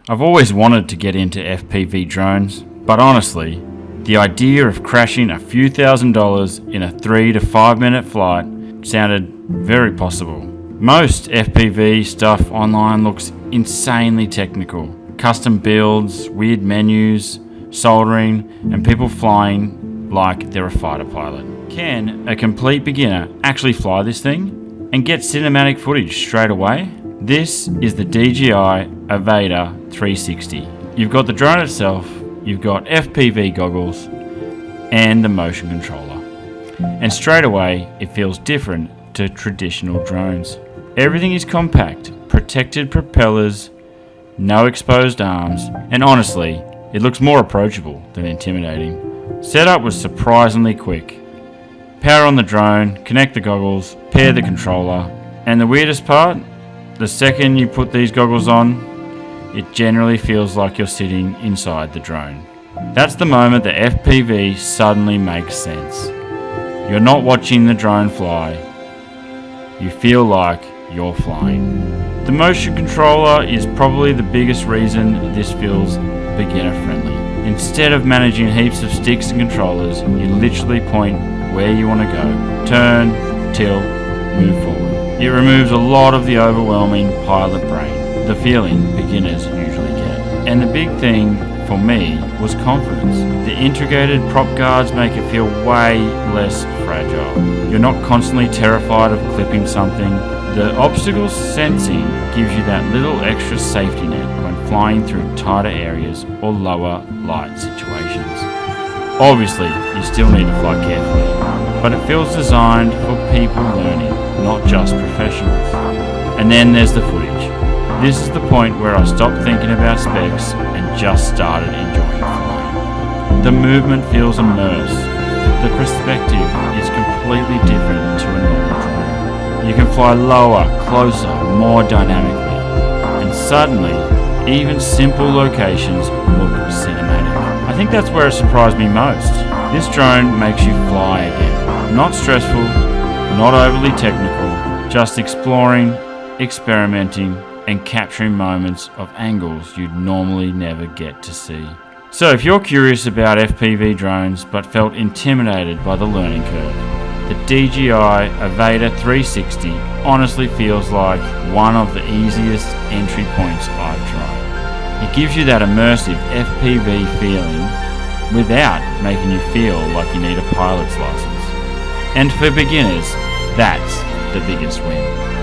I've always wanted to get into FPV drones, but honestly, the idea of crashing a few $1,000s in a 3 to 5 minute flight sounded very possible. Most FPV stuff online looks insanely technical. Custom builds, weird menus, soldering, and people flying like they're a fighter pilot. Can a complete beginner actually fly this thing and get cinematic footage straight away? This is the DJI Avata 360. You've got the drone itself, you've got FPV goggles, and the motion controller. And straight away, it feels different to traditional drones. Everything is compact, protected propellers, no exposed arms, and honestly, it looks more approachable than intimidating. Setup was surprisingly quick. Power on the drone, connect the goggles, pair the controller, and the weirdest part, the second you put these goggles on, it generally feels like you're sitting inside the drone. That's the moment the FPV suddenly makes sense. You're not watching the drone fly, you feel like you're flying. The motion controller is probably the biggest reason this feels beginner friendly. Instead of managing heaps of sticks and controllers, you literally point where you want to go. Turn, tilt, move forward. It removes a lot of the overwhelming pilot brain, the feeling beginners usually get. And the big thing for me was confidence. The integrated prop guards make it feel way less fragile. You're not constantly terrified of clipping something. The obstacle sensing gives you that little extra safety net when flying through tighter areas or lower light situations. Obviously, you still need to fly carefully, but it feels designed for people learning, not just professionals. And then there's the footage. This is the point where I stopped thinking about specs and just started enjoying flying. The movement feels immersed. The perspective is completely different to a normal drone. You can fly lower, closer, more dynamically. And suddenly, even simple locations look cinematic. I think that's where it surprised me most. This drone makes you fly again. Not stressful, not overly technical, just exploring, experimenting, and capturing moments of angles you'd normally never get to see. So if you're curious about FPV drones but felt intimidated by the learning curve, the DJI Avata 360 honestly feels like one of the easiest entry points I've tried. It gives you that immersive FPV feeling without making you feel like you need a pilot's license. And for beginners, that's the biggest win.